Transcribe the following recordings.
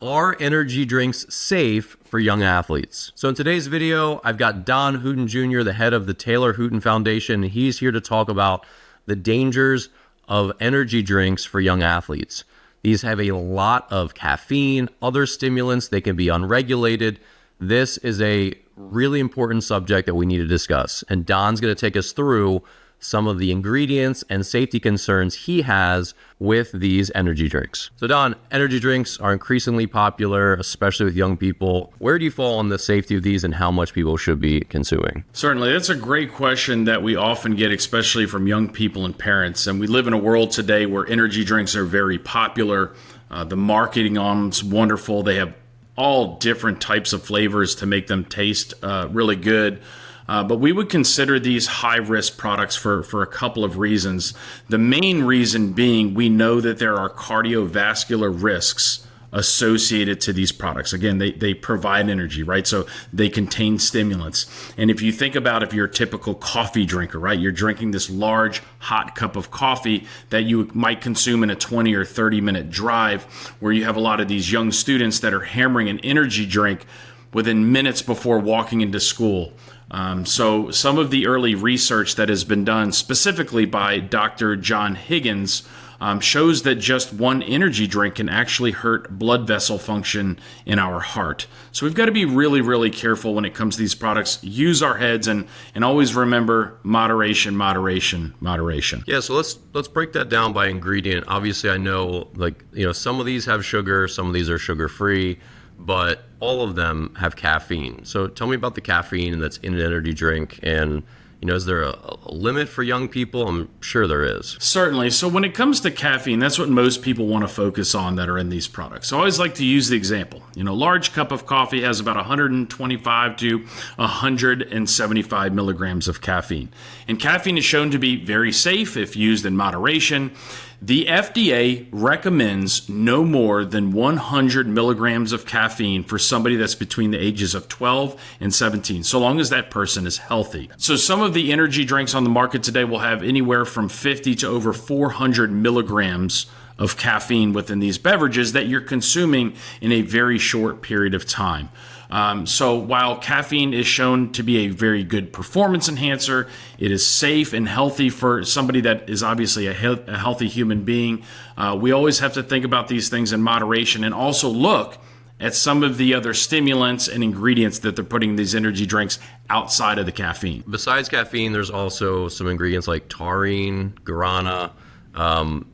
Are energy drinks safe for young athletes? So in today's video, I've got Don Hooton Jr., the head of the Taylor Hooton Foundation, and he's here to talk about the dangers of energy drinks for young athletes. These have a lot of caffeine, other stimulants, they can be unregulated. This is a really important subject that we need to discuss, and Don's going to take us through some of the ingredients and safety concerns he has with these energy drinks. So Don, energy drinks are increasingly popular, especially with young people. Where do you fall on the safety of these and how much people should be consuming? Certainly. That's a great question that we often get, especially from young people and parents. And we live in a world today where energy drinks are very popular. The marketing on them's wonderful. They have all different types of flavors to make them taste really good. But we would consider these high-risk products for a couple of reasons. The main reason being we know that there are cardiovascular risks associated to these products. Again, they provide energy, right? So they contain stimulants. And if you think about if you're a typical coffee drinker, right? You're drinking this large hot cup of coffee that you might consume in a 20 or 30-minute drive, where you have a lot of these young students that are hammering an energy drink within minutes before walking into school. So some of the early research that has been done specifically by Dr. John Higgins shows that just one energy drink can actually hurt blood vessel function in our heart. So we've got to be really, really careful when it comes to these products. Use our heads and always remember moderation, moderation, moderation. Yeah, so let's break that down by ingredient. Obviously, I know some of these have sugar, some of these are sugar-free, but all of them have caffeine. So tell me about the caffeine that's in an energy drink, and is there a limit for young people? I'm sure there is. Certainly. So when it comes to caffeine, that's what most people want to focus on that are in these products. So I always like to use the example. Large cup of coffee has about 125 to 175 milligrams of caffeine. And caffeine is shown to be very safe if used in moderation. The FDA recommends no more than 100 milligrams of caffeine for somebody that's between the ages of 12 and 17, so long as that person is healthy. So some of the energy drinks on the market today will have anywhere from 50 to over 400 milligrams of caffeine within these beverages that you're consuming in a very short period of time. So while caffeine is shown to be a very good performance enhancer, it is safe and healthy for somebody that is obviously a healthy human being. We always have to think about these things in moderation and also look at some of the other stimulants and ingredients that they're putting in these energy drinks outside of the caffeine. Besides caffeine, there's also some ingredients like taurine, guarana,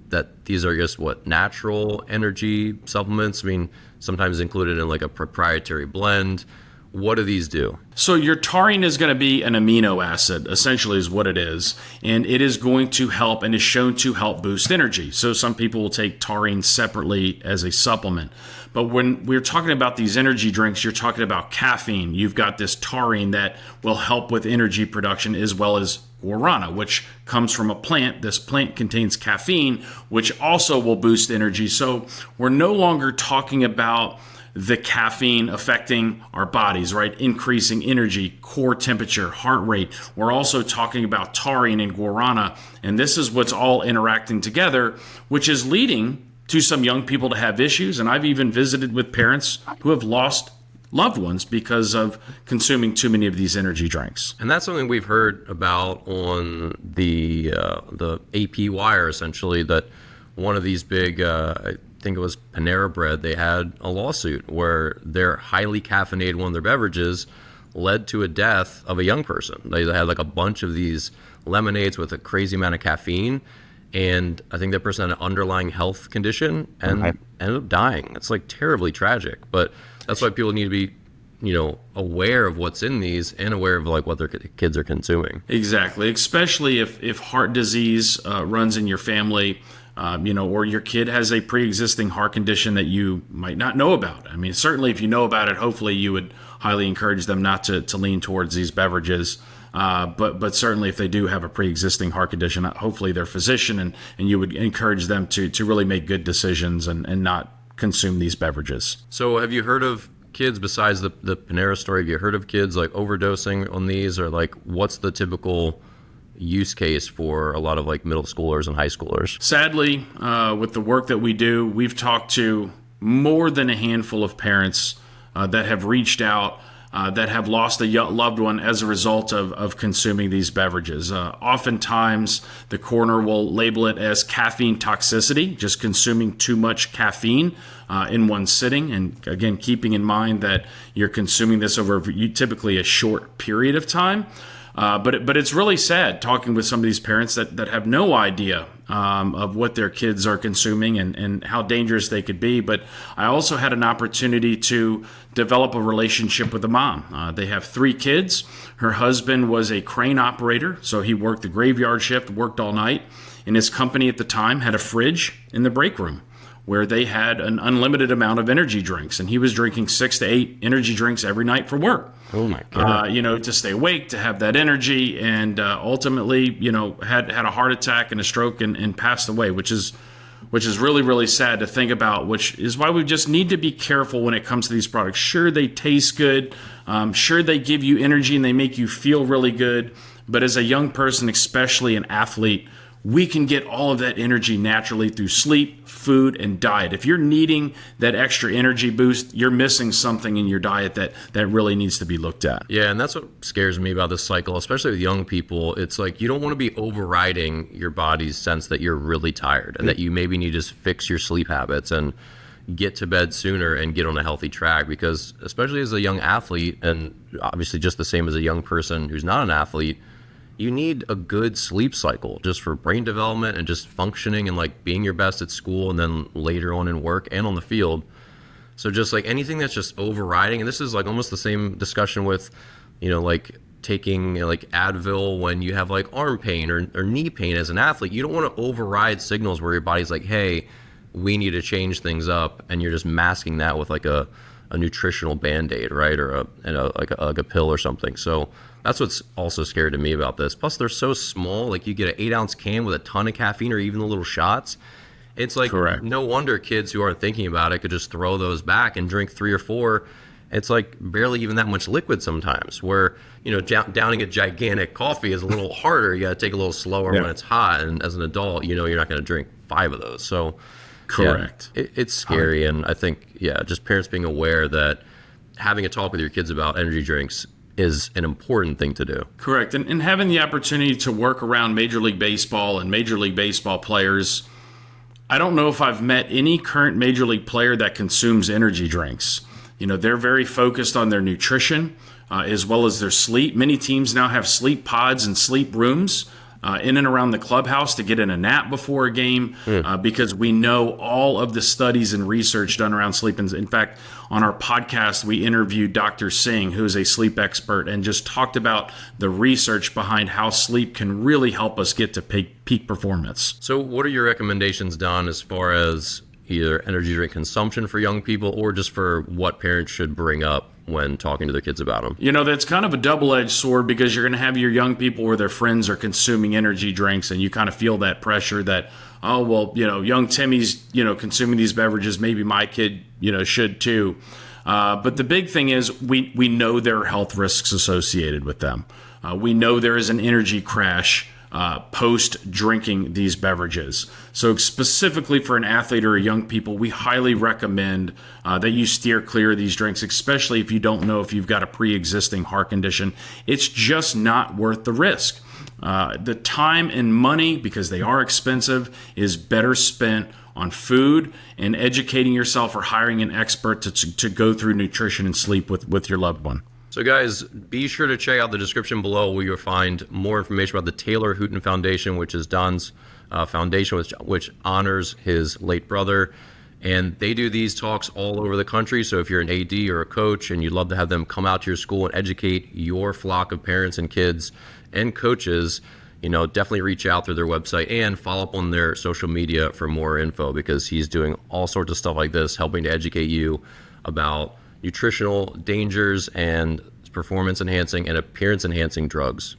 that these are just natural energy supplements. I mean, sometimes included in like a proprietary blend. What do these do? So your taurine is going to be an amino acid, essentially is what it is. And it is going to help and is shown to help boost energy. So some people will take taurine separately as a supplement. But when we're talking about these energy drinks, you're talking about caffeine. You've got this taurine that will help with energy production, as well as guarana, which comes from a plant. This plant contains caffeine, which also will boost energy. So we're no longer talking about the caffeine affecting our bodies, right? Increasing energy, core temperature, heart rate. We're also talking about taurine and guarana, and this is what's all interacting together, which is leading to some young people to have issues. And I've even visited with parents who have lost loved ones because of consuming too many of these energy drinks. And that's something we've heard about on the AP wire, essentially, that one of these big, I think it was Panera Bread, they had a lawsuit where their highly caffeinated one of their beverages led to a death of a young person. They had like a bunch of these lemonades with a crazy amount of caffeine, and I think that person had an underlying health condition and ended up dying. It's like terribly tragic, but that's why people need to be aware of what's in these and aware of like what their kids are consuming. Exactly, especially if heart disease runs in your family, or your kid has a pre-existing heart condition that you might not know about. I mean, certainly if you know about it, hopefully you would highly encourage them not to lean towards these beverages. But certainly if they do have a pre-existing heart condition, hopefully their physician and you would encourage them to really make good decisions and not consume these beverages. So have you heard of kids, besides the Panera story, have you heard of kids like overdosing on these, or like what's the typical use case for a lot of like middle schoolers and high schoolers? Sadly, with the work that we do, we've talked to more than a handful of parents that have reached out that have lost a loved one as a result of consuming these beverages. Oftentimes, the coroner will label it as caffeine toxicity, just consuming too much caffeine in one sitting. And again, keeping in mind that you're consuming this over typically a short period of time. But it's really sad talking with some of these parents that have no idea of what their kids are consuming and how dangerous they could be. But I also had an opportunity to develop a relationship with the mom. They have 3 kids. Her husband was a crane operator, so he worked the graveyard shift, worked all night. And his company at the time had a fridge in the break room where they had an unlimited amount of energy drinks. And he was drinking 6 to 8 energy drinks every night for work. Oh my God. To stay awake, to have that energy, and ultimately, had a heart attack and a stroke and passed away, which is really, really sad to think about, which is why we just need to be careful when it comes to these products. Sure, they taste good. Sure, they give you energy and they make you feel really good. But as a young person, especially an athlete, we can get all of that energy naturally through sleep, food, and diet. If you're needing that extra energy boost, you're missing something in your diet that really needs to be looked at. Yeah, and that's what scares me about this cycle, especially with young people. It's like you don't want to be overriding your body's sense that you're really tired and that you maybe need to just fix your sleep habits and get to bed sooner and get on a healthy track, because especially as a young athlete, and obviously just the same as a young person who's not an athlete, you need a good sleep cycle just for brain development and just functioning and like being your best at school and then later on in work and on the field. So just like anything that's just overriding, and this is like almost the same discussion with, like taking like Advil when you have like arm pain or knee pain as an athlete. You don't want to override signals where your body's like, hey, we need to change things up, and you're just masking that with like a nutritional Band-Aid, right? Or a pill or something. So that's what's also scary to me about this. Plus, they're so small. Like you get an 8-ounce can with a ton of caffeine, or even the little shots. It's like, correct. No wonder kids who aren't thinking about it could just throw those back and drink 3 or 4. It's like barely even that much liquid sometimes, where, downing a gigantic coffee is a little harder. You got to take a little slower when it's hot. And as an adult, you're not going to drink 5 of those. So correct. Yeah, it's scary. And I think, just parents being aware that having a talk with your kids about energy drinks is an important thing to do. Correct. And having the opportunity to work around Major League Baseball and Major League Baseball players, I don't know if I've met any current Major League player that consumes energy drinks. They're very focused on their nutrition as well as their sleep. Many teams now have sleep pods and sleep rooms in and around the clubhouse to get in a nap before a game because we know all of the studies and research done around sleep. And in fact, on our podcast, we interviewed Dr. Singh, who is a sleep expert, and just talked about the research behind how sleep can really help us get to peak performance. So what are your recommendations, Don, as far as either energy drink consumption for young people or just for what parents should bring up when talking to their kids about them? That's kind of a double-edged sword, because you're going to have your young people where their friends are consuming energy drinks, and you kind of feel that pressure that, oh, well, young Timmy's, consuming these beverages. Maybe my kid, should too. But the big thing is we know there are health risks associated with them. We know there is an energy crash post drinking these beverages. So specifically for an athlete or a young people, we highly recommend that you steer clear of these drinks, especially if you don't know if you've got a pre-existing heart condition. It's just not worth the risk. The time and money, because they are expensive, is better spent on food and educating yourself or hiring an expert to go through nutrition and sleep with your loved one. So guys, be sure to check out the description below where you'll find more information about the Taylor Hooton Foundation, which is Don's foundation, which honors his late brother. And they do these talks all over the country. So if you're an AD or a coach and you'd love to have them come out to your school and educate your flock of parents and kids and coaches, definitely reach out through their website and follow up on their social media for more info, because he's doing all sorts of stuff like this, helping to educate you about nutritional dangers and performance enhancing and appearance enhancing drugs.